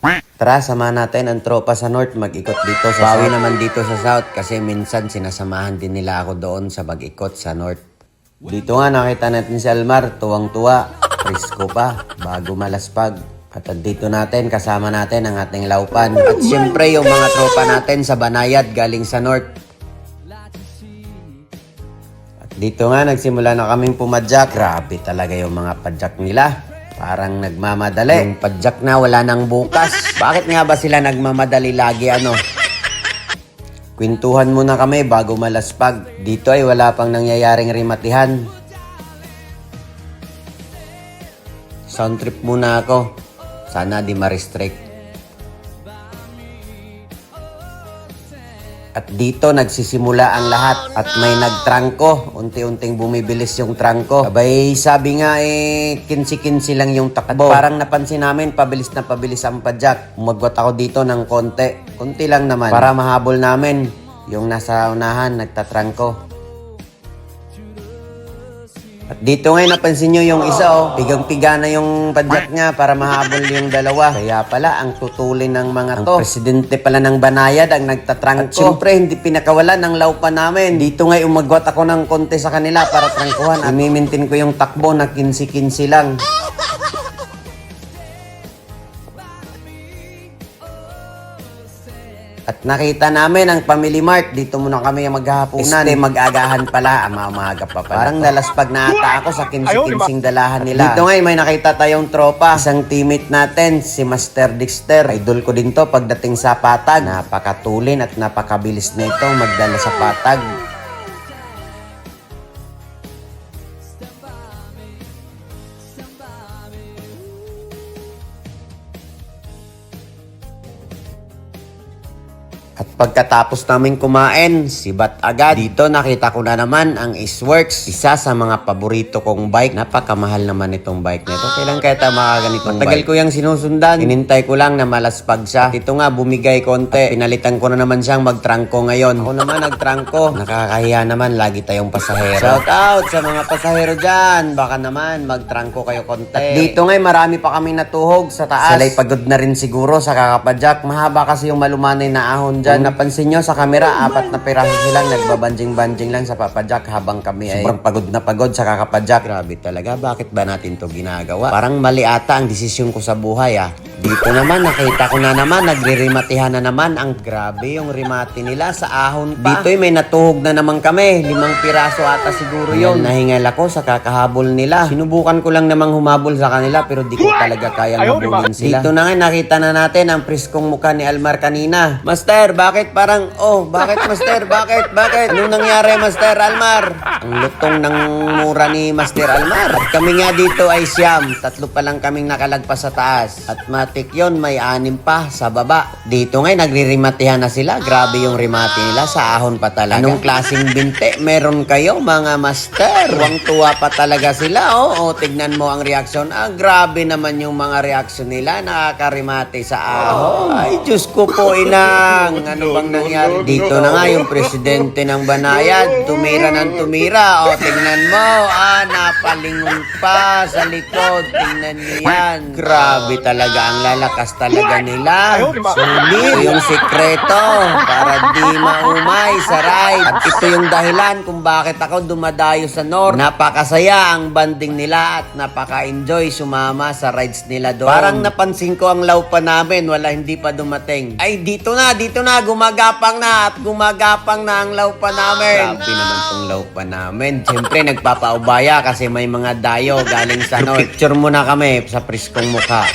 Tara, samahan natin ang tropa sa North mag-ikot dito sa Bawi naman dito sa South kasi minsan sinasamahan din nila ako doon sa mag-ikot sa North. Dito nga nakita natin si Almar, tuwang-tuwa, presko pa, bago malaspag. At dito natin, kasama natin ang ating laupan. At siyempre yung mga tropa natin sa Banayad galing sa North. At dito nga nagsimula na kaming pumadyak. Grabe talaga yung mga padyak nila. Parang nagmamadali. Yung padyak na wala nang bukas. Bakit nga ba sila nagmamadali lagi ano? Kwentuhan muna kami bago malaspag. Dito ay wala pang nangyayaring rimatihan. Sound trip muna ako. Sana di ma-restrict. At dito nagsisimula ang lahat at may nagtrangko. Unti-unting bumibilis yung trangko. Abay sabi nga kinsi-kinsi lang yung takbo. At parang napansin namin pabilis na pabilis ang padyak. Umagwat ako dito ng konti. Konti lang naman. Para mahabol namin yung nasa unahan nagtatrangko. At dito ngayon napansin nyo yung isa pigang-piga na yung padyak niya para mahabol yung dalawa. Kaya pala ang tutulin ng mga to. Ang presidente pala ng Banayad ang nagtatrangko. At syempre hindi pinakawalan ng laupa namin. Dito ngayon umagwat ako ng konti sa kanila para trangkuhan. Imimintin ko yung takbo na 15-15 lang. At nakita namin ang Family Mart. Dito muna kami maghahapunan. Mag-agahan pala. Umaga pa pala. Parang nalaspag na ata ako sa kinsi-kinsing dalahan nila. Dito ngayon may nakita tayong tropa. Isang teammate natin, si Master Dexter. Idol ko din to pagdating sa patag. Napakatulin at napakabilis na ito magdala sa patag. At pagkatapos namin kumain, sibat agad. Dito nakita ko na naman ang Isworks. Isa sa mga paborito kong bike. Napakamahal naman itong bike nito. Kailan kaya tayo makaganitong bike? Matagal ko yung sinusundan. Hinintay ko lang na malaspag siya. Ito nga bumigay konti. Pinalitan ko na naman siyang magtrangko ngayon. Ako naman nagtrangko. Nakakahiya naman. Lagi tayong pasahero. Shout out sa mga pasahero dyan. Baka naman magtrangko kayo konti. At dito nga marami pa kami natuhog sa taas. Salay pagod na rin siguro sa kakapadyak. Mahaba kasi yung malumanay na ahon dyan. Napansin nyo sa camera, 4 na piraso silang nagbabanjing-banjing lang sa papadyak habang kami ay sobrang pagod na pagod sa kakapadyak. Grabe talaga, bakit ba natin to ginagawa? Parang mali ata ang desisyon ko sa buhay Dito naman, nakita ko na naman, nagre-rimatihan na naman. Ang grabe yung rimati nila sa ahon pa. Dito'y may natuhog na naman kami. 5 piraso ata siguro yun. Nahingal ako sa kakahabol nila. Sinubukan ko lang namang humabol sa kanila pero di ko talaga kayang habulin sila. Dito na nga, nakita na natin ang priskong mukha ni Almar kanina. Master, bakit parang, bakit Master? Bakit? Anong nangyari Master Almar? Ang lutong ng mura ni Master Almar. At kami nga dito ay siyam. 3 pa lang kaming nakalagpas sa taas. At matik yon, may 6 pa sa baba. Dito nga nagre-rimatihan na sila. Grabe yung rimati nila sa ahon pa talaga. Anong klaseng binte meron kayo mga Master? Tuwang-tuwa pa talaga sila. Tignan mo ang reaksyon. Grabe naman yung mga reaksyon nila. Nakakarimati sa ahon. Ay, Diyos ko po inang. Ano bang nangyari? Dito na nga yung presidente ng Banayad. Tumira ng tumira. Tignan mo. Napalingon pa sa likod. Tingnan niyo yan. Grabe talaga ang lalakas talaga nila. Sulit yung sikreto para di maumay sa ride. At ito yung dahilan kung bakit ako dumadayo sa North. Napakasaya ang banding nila at napaka-enjoy sumama sa rides nila doon. Parang napansin ko ang laupa namin. Wala, hindi pa dumating. Ay, dito na. Gumagapang na ang laupa namin. Grabe naman tong laupa namin. Siyempre, nagpapaubaya kasi may mga dayo galing sa North. Picture muna kami sa priskong mukha.